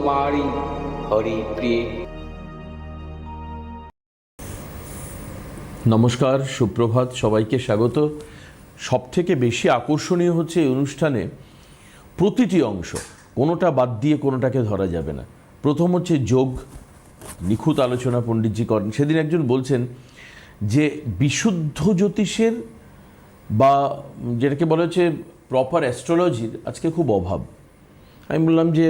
তোমারই হরিপ্রিয়ে। নমস্কার, সুপ্রভাত, সবাইকে স্বাগত। সবথেকে বেশি আকর্ষণীয় হচ্ছে এই অনুষ্ঠানে প্রতিটি অংশ, কোনোটা বাদ দিয়ে কোনোটাকে ধরা যাবে না। প্রথম হচ্ছে যোগ, নিখুঁত আলোচনা পণ্ডিতজি করেন। সেদিন একজন বলছেন যে বিশুদ্ধ জ্যোতিষের বা যেটাকে বলা হচ্ছে প্রপার অ্যাস্ট্রোলজির আজকে খুব অভাব। আমি বললাম যে,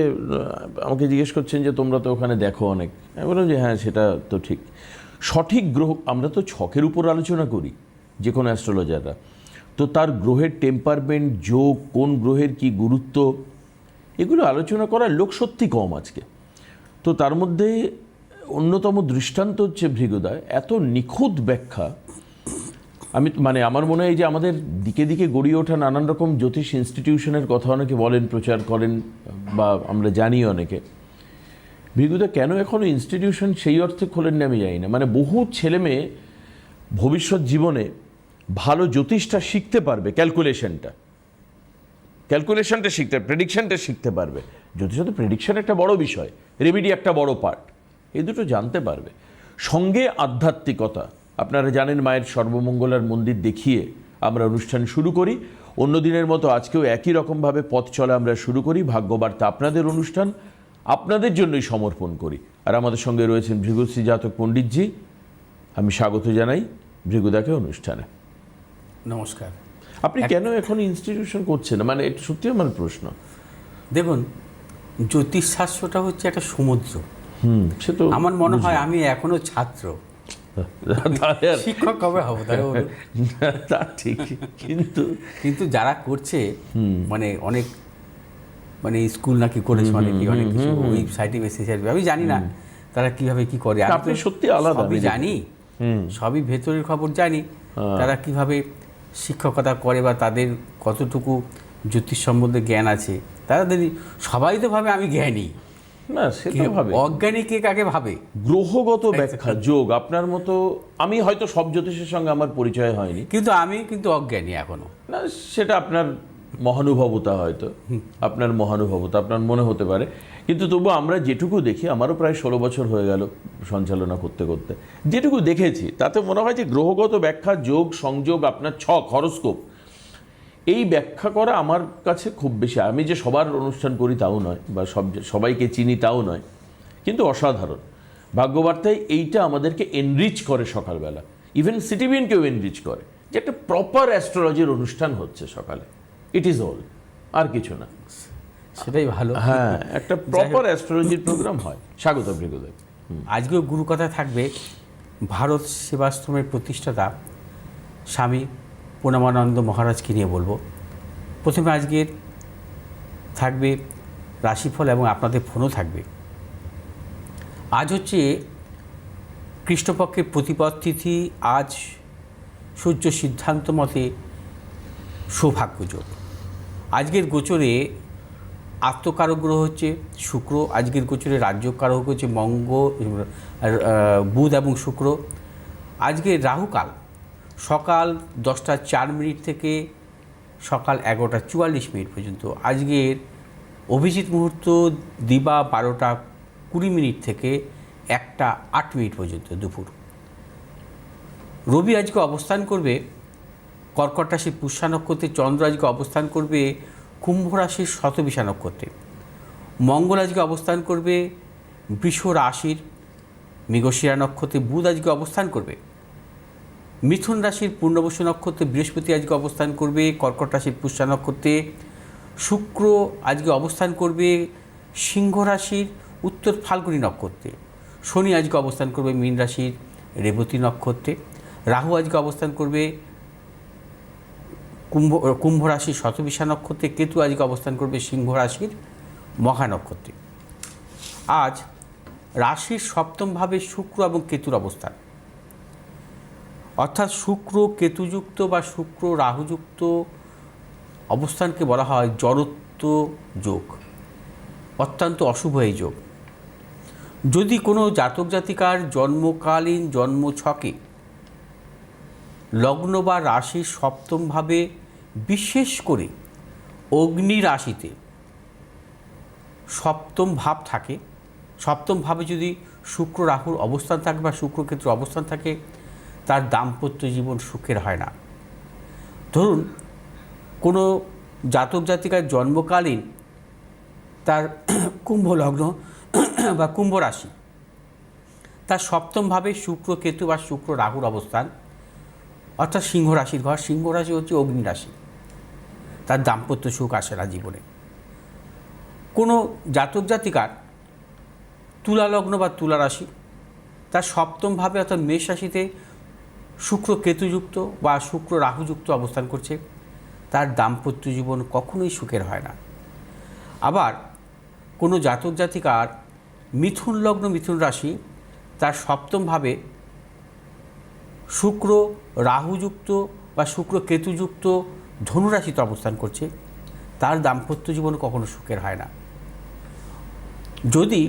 আমাকে জিজ্ঞেস করছেন যে তোমরা তো ওখানে দেখো অনেক। আমি বললাম যে হ্যাঁ, সেটা তো ঠিক। সঠিক গ্রহ, আমরা তো ছকের উপর আলোচনা করি যে কোনো অ্যাস্ট্রোলজাররা, তো তার গ্রহের টেম্পারমেন্ট, যোগ, কোন গ্রহের কি গুরুত্ব, এগুলো আলোচনা করার লোক সত্যি কম আজকে। তো তার মধ্যে অন্যতম দৃষ্টান্ত হচ্ছে ভৃগুদা। এত নিখুঁত ব্যাখ্যা, আমার মনে হয় যে আমাদের দিকে দিকে গড়িয়ে ওঠা নানান রকম জ্যোতিষ ইনস্টিটিউশনের কথা অনেকে বলেন, প্রচার করেন, বা আমরা জানি অনেকে। ভৃগুদা কেন এখনও ইনস্টিটিউশন সেই অর্থে খোলেননি আমি জানি না। বহু ছেলে মেয়ে ভবিষ্যৎ জীবনে ভালো জ্যোতিষটা শিখতে পারবে, ক্যালকুলেশনটা শিখতে, প্রেডিকশনটা শিখতে পারবে। জ্যোতিষ তো প্রেডিকশন একটা বড় বিষয়, রেমেডি একটা বড় পার্ট, এই দুটো জানতে পারবে। সঙ্গে আধ্যাত্মিকতা। আপনারা জানেন, মায়ের সর্বমঙ্গলার মন্দির দেখিয়ে আমরা অনুষ্ঠান শুরু করি। অন্য দিনের মতো আজকেও একই রকমভাবে পথ চলা আমরা শুরু করি। ভাগ্যবার্তা আপনাদের অনুষ্ঠান, আপনাদের জন্যই সমর্পণ করি। আর আমাদের সঙ্গে রয়েছেন ভৃগুশ্রী জাতক পণ্ডিতজি। আমি স্বাগত জানাই ভৃগুদাকে অনুষ্ঠানে। নমস্কার। আপনি কেন এখন ইনস্টিটিউশন করছেন না? এটা সত্যি আমার প্রশ্ন। দেখুন, জ্যোতিষশাস্ত্রটা হচ্ছে একটা সমুদ্র। সে তো আমার মনে হয় আমি এখনো ছাত্র, শিক্ষক কবে হবো তাই বলুন? তা ঠিক, কিন্তু যারা করছে অনেক স্কুল নাকি করেছে, অনেক কিছু ওয়েবসাইটে মেসেজ আসবে, আমি জানি না তারা কিভাবে কি করে। আপনি সত্যি আলাদা, আমি জানি, সবই ভেতরের খবর জানি, তারা কিভাবে শিক্ষকতা করে বা তাদের কতটুকু জ্যোতিষ সম্বন্ধে জ্ঞান আছে। সবাই তো ভাবে আমি জ্ঞানী না, সেটা ভাবে। অজ্ঞানী কে কাকে ভাবে? গ্রহগত ব্যাখ্যা, যোগ, আপনার মতো আমি হয়তো সব জ্যোতিষের সঙ্গে আমার পরিচয় হয়নি, আমি অজ্ঞানী এখনো। না, সেটা আপনার মহানুভবতা, হয়তো আপনার মহানুভবতা আপনার মনে হতে পারে। কিন্তু তবু আমরা যেটুকু দেখি, আমারও প্রায় 16 বছর হয়ে গেল সঞ্চালনা করতে করতে, যেটুকু দেখেছি তাতে মনে হয় যে গ্রহগত ব্যাখ্যা, যোগ সংযোগ, আপনার ছক, হরোস্কোপ, এই ব্যাখ্যা করা আমার কাছে খুব বেশি। আমি যে সবার অনুষ্ঠান করি তাও নয়, বা সবাইকে চিনি তাও নয়, কিন্তু অসাধারণ। ভাগ্যবার্তায় এইটা আমাদেরকে এনরিচ করে সকালবেলা, ইভেন সিটিভিএনকেও এনরিচ করে যে একটা প্রপার অ্যাস্ট্রোলজির অনুষ্ঠান হচ্ছে সকালে। ইট ইজ অল, আর কিছু না, সেটাই ভালো। হ্যাঁ, একটা প্রপার অ্যাস্ট্রোলজির প্রোগ্রাম হয়। স্বাগত ভৃগুদেব। আজকেও গুরুকথা থাকবে ভারত সেবাশ্রমের প্রতিষ্ঠাতা স্বামী পূর্ণমানন্দ মহারাজকে নিয়ে বলবো। প্রথমে আজকের থাকবে রাশিফল এবং আপনাদের ফোনও থাকবে। আজ হচ্ছে কৃষ্ণপক্ষের প্রতিপদ তিথি। আজ সূর্য সিদ্ধান্ত মতে সৌভাগ্যযোগ। আজকের গোচরে আত্মকারক গ্রহ হচ্ছে শুক্র। আজকের গোচরে রাজ্যকারক হচ্ছে বুধ এবং শুক্র। আজকের রাহুকাল সকাল 10টা 4 মিনিট থেকে সকাল 11টা 44 মিনিট পর্যন্ত। আজকের অভিজিৎ মুহূর্ত দিবা 12টা 20 মিনিট থেকে 1টা 8 মিনিট পর্যন্ত দুপুর। রবি আজকে অবস্থান করবে কর্কট রাশির পুষ্যা নক্ষত্রে। চন্দ্র আজকে অবস্থান করবে কুম্ভ রাশির শতবিশা নক্ষত্রে। মঙ্গল আজকে অবস্থান করবে বৃষ রাশির মৃগশিরা নক্ষত্রে। বুধ আজকে অবস্থান করবে মিথুন রাশির পূর্ণবসু নক্ষত্রে। বৃহস্পতি আজকে অবস্থান করবে কর্কট রাশির পুষ্যা নক্ষত্রে। শুক্র আজকে অবস্থান করবে সিংহ রাশির উত্তর ফাল্গুনী নক্ষত্রে। শনি আজকে অবস্থান করবে মীন রাশির রেবতী নক্ষত্রে। রাহু আজকে অবস্থান করবে কুম্ভ রাশির শতবিশা নক্ষত্রে। কেতু আজকে অবস্থান করবে সিংহ রাশির মঘা নক্ষত্রে। আজ রাশির সপ্তম ভাবে শুক্র এবং কেতুর অবস্থান, অর্থাৎ শুক্র কেতুযুক্ত বা শুক্র রাহুযুক্ত অবস্থানকে বলা হয় জড়ত্ব যোগ। অত্যন্ত অশুভ এই যোগ। যদি কোনো জাতক জাতিকার জন্মকালীন জন্মছকে লগ্ন বা রাশির সপ্তমভাবে, বিশেষ করে অগ্নি রাশিতে সপ্তম ভাব থাকে, সপ্তম ভাবে যদি শুক্র রাহুর অবস্থান থাকে বা শুক্র কেতুর অবস্থান থাকে, তার দাম্পত্য জীবন সুখের হয় না। ধরুন কোনো জাতক জাতিকার জন্মকালীন তার কুম্ভ লগ্ন বা কুম্ভ রাশি, তার সপ্তমভাবে শুক্র কেতু বা শুক্র রাহুর অবস্থান, অর্থাৎ সিংহ রাশির ঘর। সিংহ রাশি হচ্ছে অগ্নি রাশি, তার দাম্পত্য সুখ আসে না জীবনে। কোনো জাতক জাতিকার তুলা লগ্ন বা তুলা রাশি, তার সপ্তমভাবে অর্থাৎ মেষ রাশিতে শুক্র কেতুযুক্ত বা শুক্র রাহুযুক্ত অবস্থান করছে, তার দাম্পত্য জীবন কখনোই সুখের হয় না। আবার কোনো জাতক জাতিকার মিথুন লগ্ন মিথুন রাশি, তার সপ্তমভাবে শুক্র রাহুযুক্ত বা শুক্র কেতুযুক্ত ধনুরাশিতে অবস্থান করছে, তার দাম্পত্য জীবন কখনো সুখের হয় না। যদি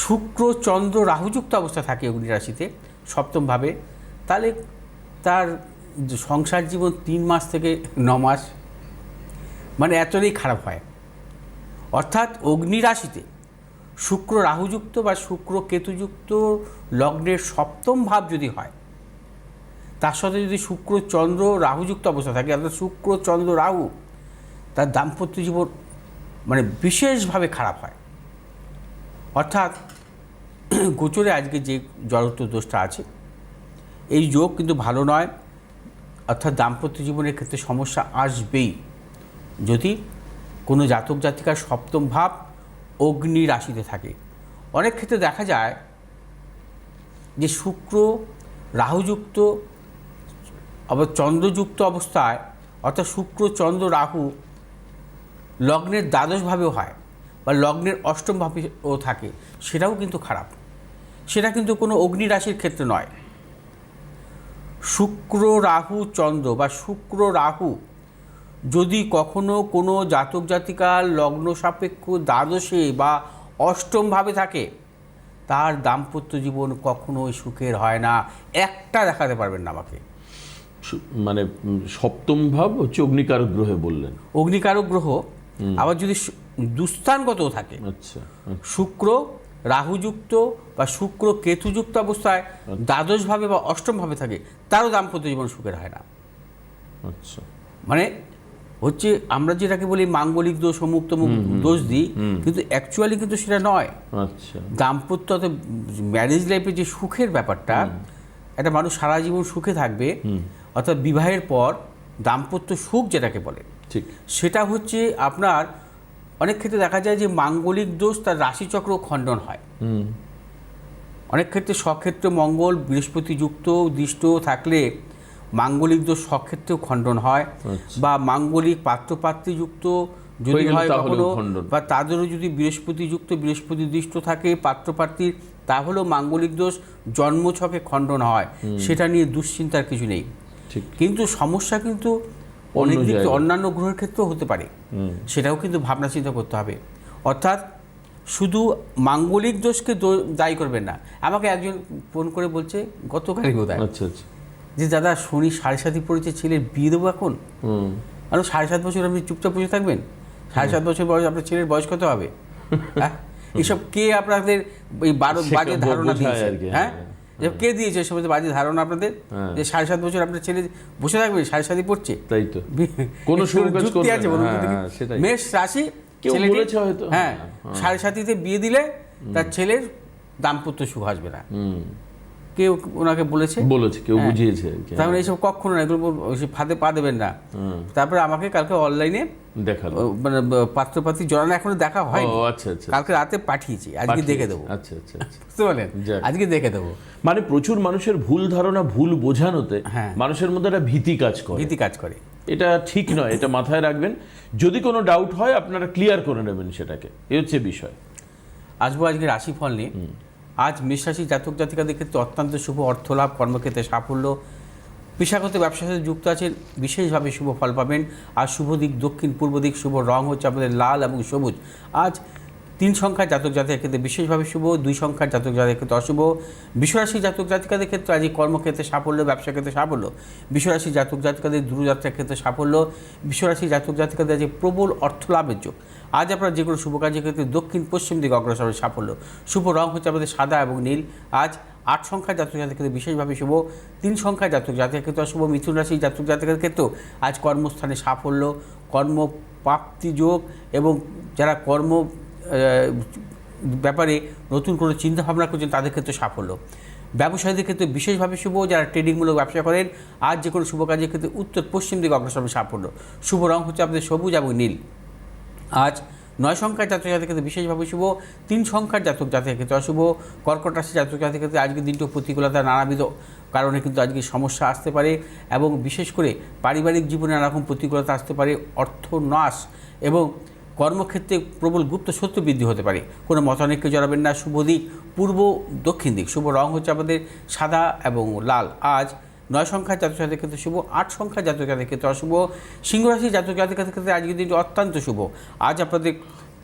শুক্র চন্দ্র রাহুযুক্ত অবস্থা থাকে অগ্নি রাশিতে সপ্তমভাবে, তাহলে তার সংসার জীবন 3 মাস থেকে 9 মাস, মানে এতটাই খারাপ হয়। অর্থাৎ অগ্নি রাশিতে শুক্র রাহুযুক্ত বা শুক্র কেতুযুক্ত লগ্নের সপ্তম ভাব যদি হয়, তার সাথে যদি শুক্র চন্দ্র রাহুযুক্ত অবস্থা থাকে, অর্থাৎ শুক্র চন্দ্র রাহু, তার দাম্পত্য জীবন মানে বিশেষভাবে খারাপ হয়। অর্থাৎ গোচরে আজকে যে জড়ত্ব দোষটা আছে, এই যোগ কিন্তু ভালো নয়। অর্থাৎ দাম্পত্য জীবনের ক্ষেত্রে সমস্যা আসবেই যদি কোনো জাতক জাতিকার সপ্তম ভাব অগ্নি রাশিতে থাকে। অনেক ক্ষেত্রে দেখা যায় যে শুক্র রাহুযুক্ত আবার চন্দ্রযুক্ত অবস্থায়, অর্থাৎ শুক্র চন্দ্র রাহু লগ্নের দ্বাদশভাবেও হয় বা লগ্নের অষ্টম ভাবেও থাকে, সেটাও কিন্তু খারাপ। সেটা কিন্তু কোনো অগ্নি রাশির ক্ষেত্রে নয়। শুক্র রাহু চন্দ্র বা শুক্র রাহু যদি কখনো কোনো জাতক জাতিকার লগ্ন সাপেক্ষ দ্বাদশে বা অষ্টমভাবে থাকে, তার দাম্পত্য জীবন কখনোই সুখের হয় না। একটা দেখাতে পারবেন না আমাকে। মানে সপ্তম ভাব হচ্ছে অগ্নিকারক গ্রহে বললেন। অগ্নিকারক গ্রহ আবার যদি দুস্থানগত থাকে, আচ্ছা, শুক্র রাহুযুক্ত বা শুক্র কেতুযুক্ত অবস্থায় দ্বাদশভাবে বা অষ্টমভাবে থাকে, তারও দাম্পত্য জীবন সুখের হয় না। আচ্ছা, মানে হচ্ছে আমরা যেটাকে বলি মাঙ্গলিক দোষ, অমুক তমুক দোষ দিই, কিন্তু অ্যাকচুয়ালি কিন্তু সেটা নয়। আচ্ছা, দাম্পত্য অর্থাৎ ম্যারেজ লাইফে যে সুখের ব্যাপারটা, একটা মানুষ সারা জীবন সুখে থাকবে, অর্থাৎ বিবাহের পর দাম্পত্য সুখ যেটাকে বলে, ঠিক, সেটা হচ্ছে আপনার অনেক ক্ষেত্রে দেখা যায় যে মাঙ্গলিক দোষ তার রাশিচক্র খণ্ডন হয়। অনেক ক্ষেত্রে স্বক্ষেত্রে মঙ্গল বৃহস্পতি যুক্ত দৃষ্ট থাকলে মাঙ্গলিক দোষ স্বক্ষেত্রেও খণ্ডন হয়, বা মাঙ্গলিক পাত্রপাত্রী যুক্ত যদি হয় কখনো, বা তাদেরও যদি বৃহস্পতি যুক্ত বৃহস্পতি দৃষ্ট থাকে পাত্রপাত্রীর, তাহলেও মাঙ্গলিক দোষ জন্মছকে খণ্ডন হয়। সেটা নিয়ে দুশ্চিন্তার কিছু নেই। কিন্তু সমস্যা কিন্তু অনেক দিক অন্যান্য গ্রহের ক্ষেত্রেও হতে পারে, সেটাও কিন্তু ভাবনা চিন্তা করতে হবে। অর্থাৎ শুধু মাঙ্গলিক দোষকে দায়ী করবেন না। আমাকে একজন ফোন করে বলছে গতকালই বোধহয়, যে দাদা শনি 7.5 পড়েছে, ছেলের বিয়ে দেবো এখন। আর 7.5 বছর আপনি চুপচাপ বসে থাকবেন? 7.5 বছর বয়স আপনার ছেলের বয়স কত হবে? হ্যাঁ, এইসব কে আপনাদের এই বাজে ধারণা দিয়েছে? হ্যাঁ, কে দিয়েছে এসব বাজে ধারণা আপনাদের, যে 7.5 বছর আপনার ছেলে বসে থাকবে? 7.5 পড়ছে, তাই তো কোনো যুক্তি আছে বলুন? মেষ রাশি ছেলেটি, হ্যাঁ, 7.5-তে বিয়ে দিলে তার ছেলের দাম্পত্য সুখ আসবে না। কেউ ওনাকে বলেছে, কেউ বুঝিয়েছে। তার মানে এইসব কখনো না, এগুলো ফাঁদে পা দেবেন না। তারপরে আমাকে কালকে অনলাইনে দেখালো, মানে পাত্রপাত্রী জড়ানো এখনো দেখা হয়নি। আচ্ছা, কালকে রাতে পাঠিয়েছি, আজকে দেখে দেবো। আচ্ছা, বুঝতে পারলেন, আজকে দেখে দেবো। মানে প্রচুর মানুষের ভুল ধারণা, ভুল বোঝানোতে মানুষের মধ্যে একটা ভীতি কাজ করে। এটা ঠিক নয়, এটা মাথায় রাখবেন। যদি কোনো ডাউট হয় আপনারা ক্লিয়ার করে নেবেন সেটাকে, এই হচ্ছে বিষয়। আসবো আজকে রাশিফল নিয়ে। আজ মেষ রাশি জাতক জাতিকাদের ক্ষেত্রে অত্যন্ত শুভ অর্থলাভ, কর্মক্ষেত্রে সাফল্য, পেশাগত ব্যবসার সাথে যুক্ত আছেন, বিশেষভাবে শুভ ফল পাবেন। আর শুভ দিক দক্ষিণ পূর্ব দিক, শুভ রং হচ্ছে আপনাদের লাল এবং সবুজ। আজ 3 সংখ্যার জাতক জাতিকাদের ক্ষেত্রে বিশেষভাবে শুভ, 2 সংখ্যার জাতক জাতিকাদের ক্ষেত্রে অশুভ। বিশ্বরাশি জাতক জাতিকাদের ক্ষেত্রে আজ কর্মক্ষেত্রে সাফল্য, ব্যবসা ক্ষেত্রে সাফল্য। বিশ্বরাশি জাতক জাতিকাদের দূরযাত্রার ক্ষেত্রে সাফল্য। বিশ্বরাশি জাতক জাতিকাদের আজ প্রবল অর্থলাভের যোগ। আজ আপনারা যে কোনো শুভ কাজের ক্ষেত্রে দক্ষিণ পশ্চিম দিকে অগ্রসর হবে সাফল্য। শুভ রং হচ্ছে আমাদের সাদা এবং নীল। আজ 8 সংখ্যার জাতক জাতিকাদের ক্ষেত্রে বিশেষভাবে শুভ। 3 সংখ্যার জাতক জাতিকাদের ক্ষেত্রে অশুভ। মিথুন রাশির জাতক জাতিকাদের ক্ষেত্রেও আজ কর্মস্থানে সাফল্য, কর্মপ্রাপ্তি যোগ এবং যারা কর্ম ব্যাপারে নতুন কোনো চিন্তাভাবনা করছেন তাদের ক্ষেত্রে সাফল্য। ব্যবসায়ীদের ক্ষেত্রে বিশেষভাবে শুভ। যারা ট্রেডিংমূলক ব্যবসা করেন আজ যে কোনো শুভ কাজের ক্ষেত্রে উত্তর পশ্চিম দিকে অগ্রসর হবে সাফল্য। শুভ রং হচ্ছে আপনাদের সবুজ এবং নীল। আজ 9 সংখ্যার জাতক জাতিকাদের ক্ষেত্রে বিশেষভাবে শুভ। 3 সংখ্যার জাতক জাতিকাদের ক্ষেত্রে অশুভ। কর্কট রাশির জাতক জাতিকাদের ক্ষেত্রে আজকের দিনটিও প্রতিকূলতা, নানাবিধ কারণে কিন্তু আজকে সমস্যা আসতে পারে এবং বিশেষ করে পারিবারিক জীবনে নানারকম প্রতিকূলতা আসতে পারে, অর্থনাশ এবং কর্মক্ষেত্রে প্রবল গুপ্ত শত্রু বৃদ্ধি হতে পারে। কোনো মতানৈক্যে জড়াবেন না। শুভ দিক পূর্ব দক্ষিণ দিক। শুভ রং হচ্ছে আমাদের সাদা এবং লাল। আজ 9 সংখ্যার জাতক জাতিকাদের ক্ষেত্রে শুভ। 8 সংখ্যার জাতক জাতিকাদের ক্ষেত্রে অশুভ। সিংহ রাশির জাতক জাতিকাদের ক্ষেত্রে আজকের দিনটি অত্যন্ত শুভ। আজ আপনাদের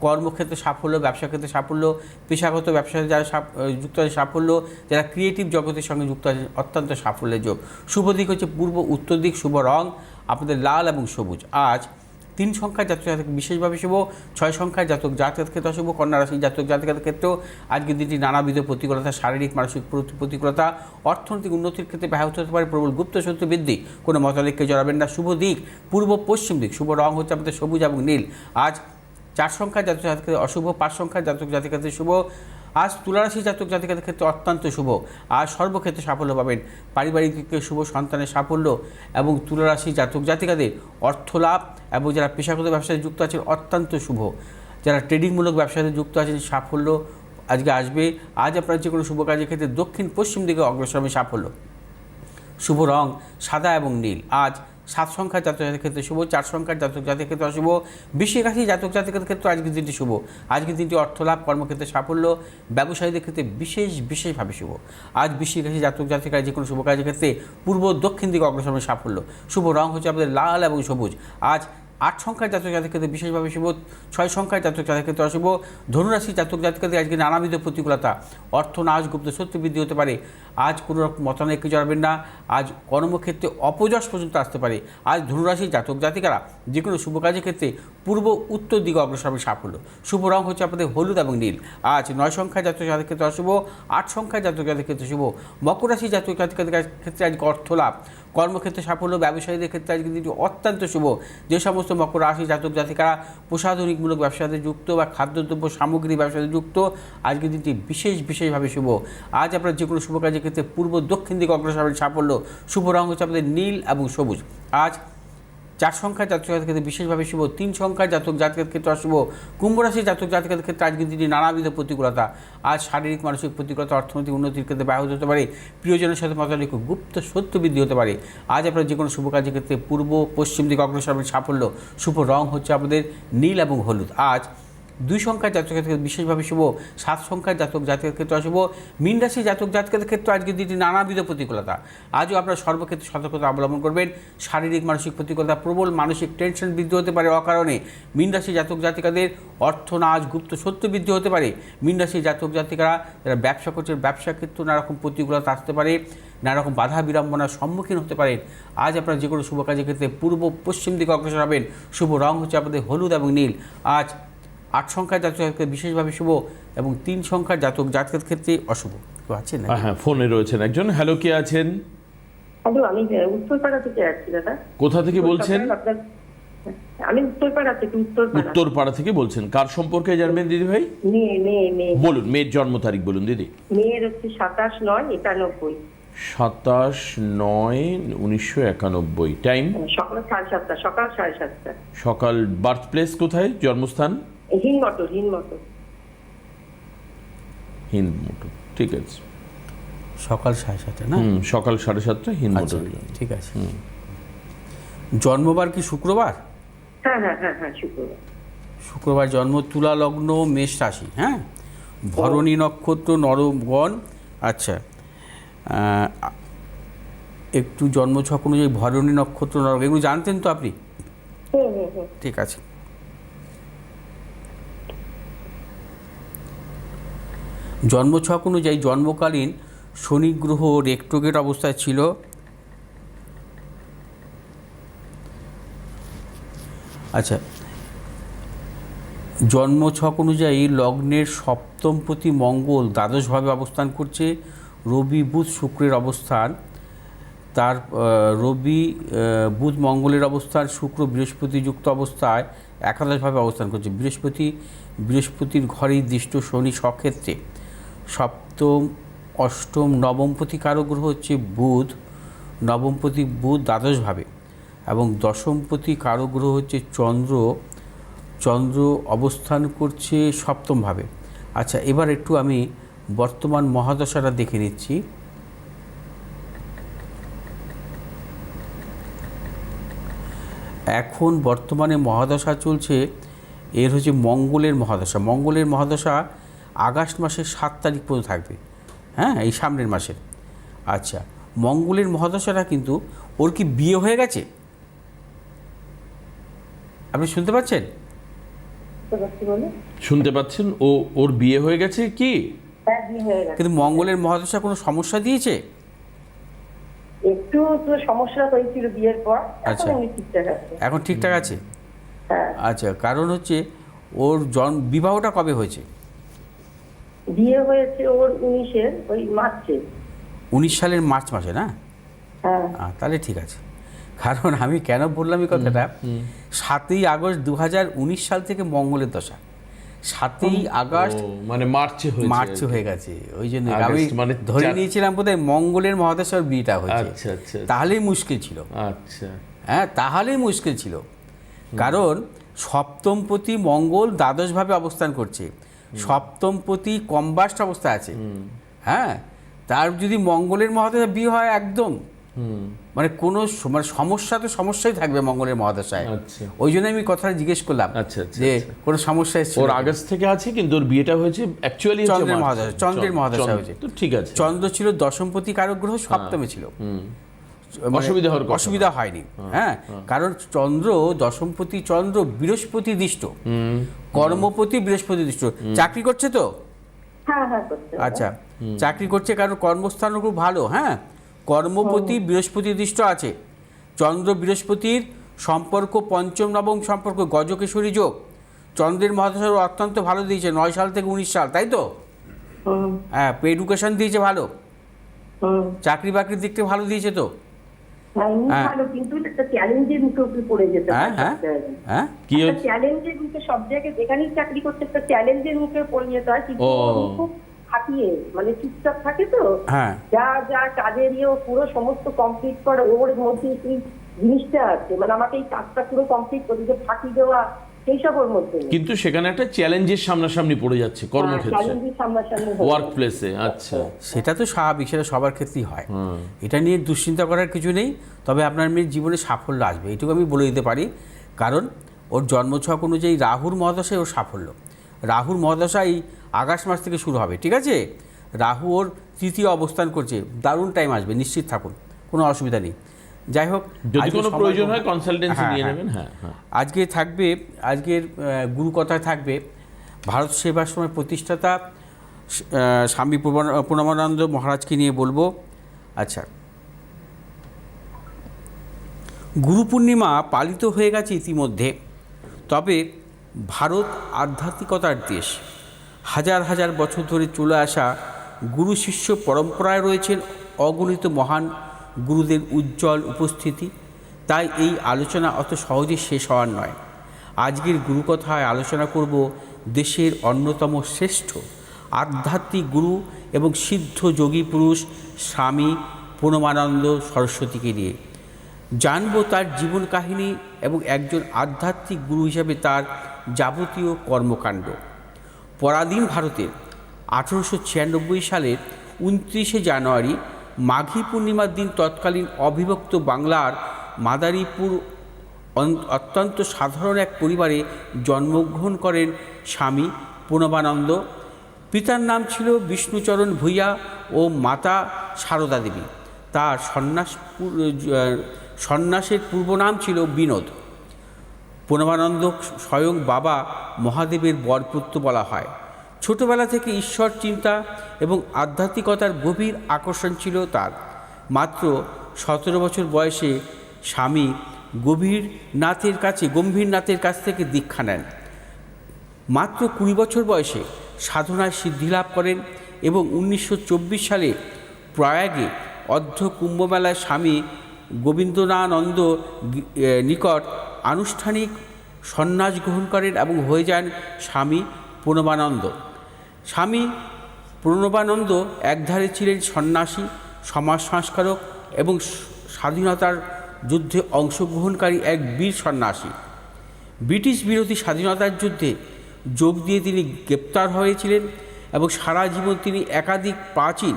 কর্মক্ষেত্রে সাফল্য, ব্যবসা ক্ষেত্রে সাফল্য, পেশাগত ব্যবসায় যারা যুক্ত আছে সাফল্য, যারা ক্রিয়েটিভ জগতের সঙ্গে যুক্ত আছে অত্যন্ত সাফল্যের যোগ। শুভ দিক হচ্ছে পূর্ব উত্তর দিক। শুভ রং আপনাদের লাল এবং সবুজ। আজ 3 সংখ্যার জাতক জাতিক বিশেষভাবে শুভ। 6 সংখ্যার জাতক জাতিকাদের ক্ষেত্রে অশুভ। কন্যা রাশির জাতক জাতিকাদের ক্ষেত্রেও আজকের দিনটি নানাবিধ প্রতিকূলতা, শারীরিক মানসিক প্রতিকূলতা, অর্থনৈতিক উন্নতির ক্ষেত্রে ব্যাহত হতে পারে, প্রবল গুপ্ত শত্রু বৃদ্ধি। কোনো মতানৈক্যে জড়াবেন না। শুভ দিক পূর্ব পশ্চিম দিক। শুভ রং হচ্ছে আমাদের সবুজ এবং নীল। আজ 4 সংখ্যার জাতক জাতিকাদের অশুভ। 5 সংখ্যার জাতক জাতিকাদের শুভ। আজ তুলারাশির জাতক জাতিকাদের ক্ষেত্রে অত্যন্ত শুভ। আজ সর্বক্ষেত্রে সাফল্য পাবেন। পারিবারিক দিকে শুভ, সন্তানের সাফল্য এবং তুলারাশির জাতক জাতিকাদের অর্থলাভ এবং যারা পেশাগত ব্যবসায় যুক্ত আছেন অত্যন্ত শুভ। যারা ট্রেডিংমূলক ব্যবসাতে যুক্ত আছেন সাফল্য আজকে আসবে। আজ আপনার যে কোনো শুভ কাজের ক্ষেত্রে দক্ষিণ পশ্চিম দিকে অগ্রসর হবে সাফল্য। শুভ রং সাদা এবং নীল। আজ 7 সংখ্যার জাতক জাতিকাদের ক্ষেত্রে শুভ। 4 সংখ্যার জাতক জাতিকাদের ক্ষেত্রে অশুভ। বৃশ্চিক রাশির জাতক জাতিকাদের ক্ষেত্রে আজকের দিনটি শুভ। আজকের দিনটি অর্থলাভ, কর্মক্ষেত্রে সাফল্য, ব্যবসায়ীদের ক্ষেত্রে বিশেষভাবে শুভ। আজ বৃশ্চিক রাশির জাতক জাতিকারা যে কোনো শুভ কাজের ক্ষেত্রে পূর্ব দক্ষিণ দিকে অগ্রসর হবে সাফল্য। শুভ রং হচ্ছে আপনাদের লাল এবং সবুজ। আজ 8 সংখ্যার জাতক জাতিকাদের ক্ষেত্রে বিশেষভাবে শুভ। 6 সংখ্যার জাতক জাতিকাদের ক্ষেত্রে অশুভ। ধনুরাশির জাতক জাতিকাদের আজকে নানাবিধ প্রতিকূলতা, অর্থনাশ, গুপ্ত শত্রু বৃদ্ধি হতে পারে। আজ কোনো রকম মতানৈক্যে জড়াবেন না। আজ কর্মক্ষেত্রে অপযশ পর্যন্ত আসতে পারে। আজ ধনুরাশির জাতক জাতিকারা যে কোনো শুভ কাজের ক্ষেত্রে পূর্ব উত্তর দিকে অগ্রসর হবে সাফল্য। শুভ রং হচ্ছে আপনাদের হলুদ এবং নীল। আজ 9 সংখ্যার জাতক জাতিকাদের ক্ষেত্রে অশুভ। 8 সংখ্যার জাতক জাতিকাদের ক্ষেত্রে শুভ। মকর রাশির জাতক জাতিকাদের ক্ষেত্রে আজকে অর্থলাভ, কর্মক্ষেত্রে সাফল্য, ব্যবসায়ীদের ক্ষেত্রে আজকে দিনটি অত্যন্ত শুভ। যে সমস্ত মকর রাশি জাতক জাতিকারা প্রসাধনিকমূলক ব্যবসাতে যুক্ত বা খাদ্যদ্রব্য সামগ্রী ব্যবসাতে যুক্ত আজকের দিনটি বিশেষভাবে শুভ। আজ আপনার যে কোনো শুভ কাজের ক্ষেত্রে পূর্ব দক্ষিণ দিকে অগ্রসর হবে সাফল্য। শুভ রং হচ্ছে আপনাদের নীল এবং সবুজ। আজ 4 সংখ্যার জাতক জাতিকাদের ক্ষেত্রে বিশেষভাবে শুভ। 3 সংখ্যার জাতক জাতিকাদের ক্ষেত্রে অশুভ। কুম্ভ রাশির জাতক জাতিকাদের ক্ষেত্রে আজকের দিনটি নানাবিধ প্রতিকূলতা। আজ শারীরিক মানসিক প্রতিকূলতা, অর্থনৈতিক উন্নতির ক্ষেত্রে ব্যাহত হতে পারে। প্রিয়জনের সাথে মতানৈক্য, গুপ্ত শত্রু বৃদ্ধি হতে পারে। আজ আপনার যে কোনো শুভ কাজের ক্ষেত্রে পূর্ব পশ্চিম দিকে অগ্রসর হবে সাফল্য। শুভ রং হচ্ছে আপনাদের নীল এবং হলুদ। আজ 2 সংখ্যার জাতক জাতিকাদের বিশেষভাবে শুভ। 7 সংখ্যার জাতক জাতিকাদের ক্ষেত্রে অশুভ। মীন রাশির জাতক জাতিকাদের ক্ষেত্রে আজকের দিনটি নানাবিধ প্রতিকূলতা। আজও আপনার সর্বক্ষেত্রে সতর্কতা অবলম্বন করবেন। শারীরিক মানসিক প্রতিকূলতা, প্রবল মানসিক টেনশন বৃদ্ধি হতে পারে অকারণে। মীন রাশির জাতক জাতিকাদের অর্থনাশ, গুপ্ত শত্রু বৃদ্ধি হতে পারে। মীন রাশির জাতক জাতিকারা যারা ব্যবসা করছেন ব্যবসা ক্ষেত্রে নানারকম প্রতিকূলতা আসতে পারে, নানারকম বাধা বিড়ম্বনার সম্মুখীন হতে পারেন। আজ আপনার যে কোনো শুভ কাজের ক্ষেত্রে পূর্ব পশ্চিম দিকে অগ্রসর হবেন। শুভ রং হচ্ছে আপনাদের হলুদ এবং নীল। আজ 8 সংখ্যার জাতক জাতিকাদের বিশেষভাবে শুভ এবং 3 সংখ্যার জাতক জাতিকাদের ক্ষেত্রে অশুভ। কেউ আছেন? হ্যাঁ, ফোনে রয়েছেন একজন। হ্যালো, কে আছেন? হ্যালো, আমি উত্তরপাড়া থেকে আসছি দাদা। কোথা থেকে বলছেন? আমি উত্তরপাড়া থেকে। উত্তরপাড়া থেকে বলছেন। কার সম্পর্কে জানবেন দিদি ভাই? মেয়ে। বলুন, মেয়ের জন্ম তারিখ বলুন দিদি। মেয়ের হচ্ছে 27/9/91। 27/9/1991। টাইম? সকাল 7:30। সকাল। বার্থ প্লেস কোথায়? জন্মস্থান? হিন্দমটর। হিন্দমটর, ঠিক আছে। সকাল 7:30 না? সকাল 7:30 হিন্দমটর। ঠিক আছে। জন্মবার কি শুক্রবার? হ্যাঁ, শুক্রবার। শুক্রবার জন্ম। তুলা লগ্ন, মেষ রাশি। হ্যাঁ, ভরণী নক্ষত্র, নরগণ। আচ্ছা, একটু জন্মছক অনুযায়ী ভরণী নক্ষত্র, নরক এগুলো জানতেন তো আপনি? ঠিক আছে। জন্মছক অনুযায়ী জন্মকালীন শনি গ্রহ রেক্টোগেট অবস্থায় ছিল। আচ্ছা, জন্মছক অনুযায়ী লগ্নের সপ্তমপতি মঙ্গল দ্বাদশভাবে অবস্থান করছে। রবি বুধ শুক্রের অবস্থান, তার রবি বুধ মঙ্গলের অবস্থান, শুক্র বৃহস্পতি যুক্ত অবস্থায় একাদশভাবে অবস্থান করছে। বৃহস্পতির ঘরেই দৃষ্ট শনি স্বক্ষেত্রে। সপ্তম অষ্টম নবমপতি কারক গ্রহ হচ্ছে বুধ, নবমপতি বুধ দ্বাদশভাবে, এবং দশমপতি কারক গ্রহ হচ্ছে চন্দ্র অবস্থান করছে সপ্তমভাবে। আচ্ছা, এবার একটু আমি বর্তমান মহাদশাটা দেখে নিচ্ছি। এখন বর্তমানে মহাদশা চলছে, এর হচ্ছে মঙ্গলের মহাদশা। মঙ্গলের মহাদশা আগস্ট মাসের 7 তারিখ পর্যন্ত থাকবে, হ্যাঁ, এই সামনের মাসের। আচ্ছা, মঙ্গলের মহাদশাটা কিন্তু, ওর কি বিয়ে হয়ে গেছে? আপনি শুনতে পাচ্ছেন? শুনতে পাচ্ছেন? ওর বিয়ে হয়ে গেছে কি? হ্যাঁ, বিয়ে হয়ে গেছে। কিন্তু মঙ্গলের মহাদশা কোনো সমস্যা দিয়েছে? একটু তো সমস্যা হয়েছিল বিয়ের পর, আচ্ছা। এখন এমনি ঠিকঠাক আছে। এখন ঠিকঠাক আছে? হ্যাঁ। আচ্ছা, কারণ হচ্ছে ওর বিবাহটা কবে হয়েছে? বিয়ে হয়েছে ওর 19-এর ওই মার্চে। 19 সালের মার্চ মাসে, না? হ্যাঁ। তাহলে ঠিক আছে। কারণ আমি কেন বললাম এই কথাটা, 7ই আগস্ট 2019 সাল থেকে মঙ্গলের দশা। 7ই আগস্ট মানে মার্চে হয়ে গেছে, ওই জন্য আমি আগস্ট মানে ধরে নিয়েছিলাম বোধহয় মঙ্গলের মহাদশার বিয়েটা হয়েছে। আচ্ছা আচ্ছা, তাহলেই মুশকিল ছিল। আচ্ছা, হ্যাঁ, তাহলেই মুশকিল ছিল। কারণ সপ্তমপতি মঙ্গল দ্বাদশভাবে অবস্থান করছে, সপ্তমপতি কম্বাস্ট অবস্থায় আছে। হ্যাঁ, তার যদি মঙ্গলের মহাদশা বিয়ে হয়, একদম মানে কোনো সমস্যা তো সমস্যাই থাকবে মঙ্গলের মহাদশায়। আচ্ছা। ওই জন্য আমি কথাটা জিজ্ঞেস করলাম যে কোনো সমস্যা এসেছে। ওর আগস্ট থেকে আছে, কিন্তু ওর বিয়েটা হয়েছে অ্যাকচুয়ালি চন্দ্রের মহাদশা হয়েছে। তো ঠিক আছে। চন্দ্র ছিল দশমপতি কারক গ্রহ, সপ্তমে ছিল, অসুবিধা হয়নি। হ্যাঁ, কারণ চন্দ্র দশমপতি, চন্দ্র বৃহস্পতি দৃষ্ট, কর্মপতি বৃহস্পতি দৃষ্ট। চাকরি করছে তো? হ্যাঁ হ্যাঁ, করছে। আচ্ছা, চাকরি করছে, কারণ কর্মস্থান খুব ভালো। হ্যাঁ, কর্মপতি বৃহস্পতি দৃষ্ট আছে। চন্দ্র বৃহস্পতির সম্পর্ক পঞ্চম নবম সম্পর্ক, গজকেশরী যোগ। চন্দ্রের মহাদশা অত্যন্ত ভালো দিয়েছে, 9 সাল থেকে 19 সাল, তাই তো? হ্যাঁ, এডুকেশন দিয়েছে ভালো, চাকরি বাকরির দিকটা ভালো দিয়েছে তো? হ্যাঁ, ভালো, কিন্তু একটা চ্যালেঞ্জের মুখে উপরে পড়ে যেতে পারে। হ্যাঁ, কি চ্যালেঞ্জের মুখে সব জায়গায় যেখানেই চাকরি করতে একটা চ্যালেঞ্জের মুখে পড়ে যেতে হয়, কিন্তু খুব থাকিয়ে মানে চুপচাপ থাকে তো। হ্যাঁ, যা কাজের পুরো সমস্ত কমপ্লিট করে, ওর মধ্যে সেই জিনিসটা আছে, মানে আমাকে এই কাজটা পুরো কমপ্লিট করে, যে ফাঁকি দেওয়া সেই সব ওর মধ্যে। কিন্তু সেখানে একটা চ্যালেঞ্জের সামনাসামনি পড়ে যাচ্ছে কর্মক্ষেত্রে, ওয়ার্ক প্লেসে। আচ্ছা, সেটা তো স্বাভাবিক, সেটা সবার ক্ষেত্রেই হয়। এটা নিয়ে দুশ্চিন্তা করার কিছু নেই। তবে আপনার মেয়ের জীবনে সাফল্য আসবে, এটুকু আমি বলে দিতে পারি। কারণ ওর জন্মছক অনুযায়ী রাহুর মহাদশায় ওর সাফল্য। রাহুর মহাদশা এই আগস্ট মাস থেকে শুরু হবে, ঠিক আছে? রাহু ওর তৃতীয় অবস্থান করছে, দারুণ টাইম আসবে, নিশ্চিত থাকুন, কোনো অসুবিধা নেই। যাই হোক, যদি কোনো প্রয়োজন হয় কনসালটেন্সি নিয়ে নেবেন। হ্যাঁ, আজকে থাকবে, আজকের গুরুকথায় থাকবে ভারত সেবাশ্রমের প্রতিষ্ঠাতা স্বামী পূর্ণমানন্দ মহারাজকে নিয়ে বলবো। আচ্ছা, গুরু পূর্ণিমা পালিত হয়ে গেছে ইতিমধ্যে, তবে ভারত আধ্যাত্মিকতার দেশ। হাজার হাজার বছর ধরে চলে আসা গুরু শিষ্য পরম্পরায় রয়েছেন অগণিত মহান গুরুদের উজ্জ্বল উপস্থিতি। তাই এই আলোচনা অত সহজে শেষ হওয়ার নয়। আজকের গুরুকথায় আলোচনা করব দেশের অন্যতম শ্রেষ্ঠ আধ্যাত্মিক গুরু এবং সিদ্ধ যোগী পুরুষ স্বামী পূর্ণমানন্দ সরস্বতীকে নিয়ে। জানব তার জীবন কাহিনী এবং একজন আধ্যাত্মিক গুরু হিসাবে তার যাবতীয় কর্মকাণ্ড। পরাধীন ভারতের 1896 সালের 29শে জানুয়ারি মাঘী পূর্ণিমার দিন তৎকালীন অবিভক্ত বাংলার মাদারীপুর অত্যন্ত সাধারণ এক পরিবারে জন্মগ্রহণ করেন স্বামী পূর্ণমানন্দ। পিতার নাম ছিল বিষ্ণুচরণ ভূঁইয়া ও মাতা সারদা দেবী। তার সন্ন্যাসের পূর্ব নাম ছিল বিনোদ। পূর্ণমানন্দ স্বয়ং বাবা মহাদেবের বরপুত্র বলা হয়। ছোটবেলা থেকে ঈশ্বর চিন্তা এবং আধ্যাত্মিকতার গভীর আকর্ষণ ছিল তার। মাত্র 17 বছর বয়সে স্বামী গম্ভীরনাথের কাছ থেকে দীক্ষা নেন। মাত্র 20 বছর বয়সে সাধনায় সিদ্ধিলাভ করেন এবং 1924 সালে প্রয়াগে অর্ধ কুম্ভমেলায় স্বামী গোবিন্দনানন্দ নিকট আনুষ্ঠানিক সন্ন্যাস গ্রহণ করেন এবং হয়ে যান স্বামী প্রণবানন্দ। স্বামী প্রণবানন্দ একধারে ছিলেন সন্ন্যাসী, সমাজ সংস্কারক এবং স্বাধীনতার যুদ্ধে অংশগ্রহণকারী এক বীর সন্ন্যাসী। ব্রিটিশ বিরোধী স্বাধীনতার যুদ্ধে যোগ দিয়ে তিনি গ্রেপ্তার হয়েছিলেন এবং সারা জীবন তিনি একাধিক প্রাচীন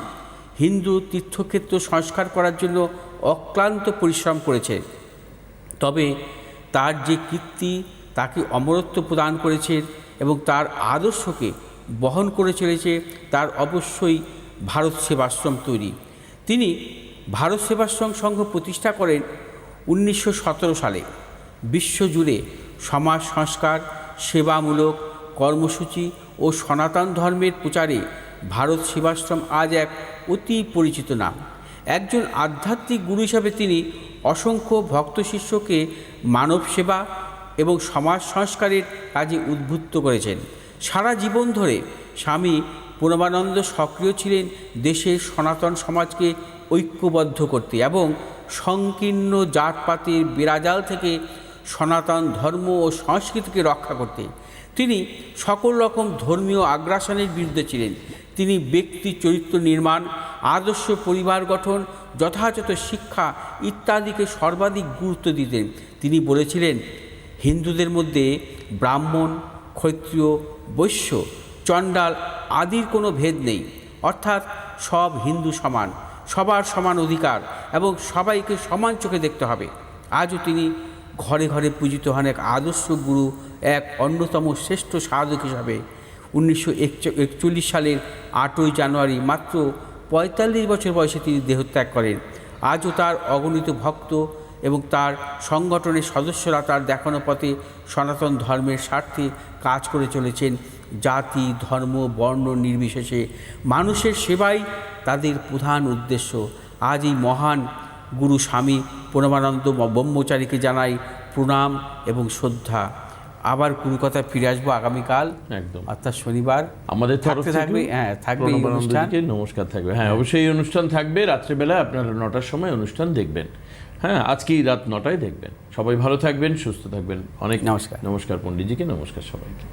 হিন্দু তীর্থক্ষেত্র সংস্কার করার জন্য অক্লান্ত পরিশ্রম করেছেন। তবে তার যে কীর্তি তাকে অমরত্ব প্রদান করেছে এবং তার আদর্শকে বহন করে চলেছে তার অবশ্যই ভারত সেবাশ্রম তৈরি। তিনি ভারত সেবাশ্রম সংঘ প্রতিষ্ঠা করেন 1917 সালে। বিশ্বজুড়ে সমাজ সংস্কার, সেবামূলক কর্মসূচি ও সনাতন ধর্মের প্রচারে ভারত সেবাশ্রম আজ এক অতি পরিচিত নাম। একজন আধ্যাত্মিক গুরু হিসাবে তিনি অসংখ্য ভক্ত শিষ্যকে মানব সেবা এবং সমাজ সংস্কারের কাজে উদ্বুদ্ধ করেছেন। সারা জীবন ধরে স্বামী প্রণবানন্দ সক্রিয় ছিলেন দেশের সনাতন সমাজকে ঐক্যবদ্ধ করতে এবং সংকীর্ণ জাতপাতের বিরাজাল থেকে সনাতন ধর্ম ও সংস্কৃতিকে রক্ষা করতে। তিনি সকল রকম ধর্মীয় আগ্রাসনের বিরুদ্ধে ছিলেন। তিনি ব্যক্তি চরিত্র নির্মাণ, আদর্শ পরিবার গঠন, যথাযথ শিক্ষা ইত্যাদিকে সর্বাধিক গুরুত্ব দিতেন। তিনি বলেছিলেন, হিন্দুদের মধ্যে ব্রাহ্মণ, ক্ষত্রিয়, বৈশ্য, চণ্ডাল আদির কোনো ভেদ নেই, অর্থাৎ সব হিন্দু সমান, সবার সমান অধিকার এবং সবাইকে সমান চোখে দেখতে হবে। আজও তিনি ঘরে ঘরে পূজিত হন এক আদর্শ গুরু, এক অন্যতম শ্রেষ্ঠ সাধক হিসাবে। 1941 সালের 8ই জানুয়ারি মাত্র 45 বছর বয়সে তিনি দেহত্যাগ করেন। আজও তার অগণিত ভক্ত এবং তার সংগঠনের সদস্যরা তার দেখানো পথে সনাতন ধর্মের স্বার্থে কাজ করে চলেছেন। জাতি, ধর্ম, বর্ণ নির্বিশেষে মানুষের সেবাই তাদের প্রধান উদ্দেশ্য। আজ এই মহান গুরু স্বামী প্রণবানন্দ ব্রহ্মচারীকে জানাই প্রণাম এবং শ্রদ্ধা। আবার গুরু কথা ফিরে আসবো আগামীকাল, একদম অর্থাৎ শনিবার। আমাদের তরফ থাকবে, থেকে থাকবে এই অনুষ্ঠান। নমস্কার থাকবে। হ্যাঁ, অবশ্যই এই অনুষ্ঠান থাকবে রাত্রেবেলা, আপনারা 9টার সময় অনুষ্ঠান দেখবেন। হ্যাঁ, আজকেই রাত 9টায় দেখবেন। সবাই ভালো থাকবেন, সুস্থ থাকবেন। অনেক নমস্কার। নমস্কার পণ্ডিতজিকে, নমস্কার সবাইকে।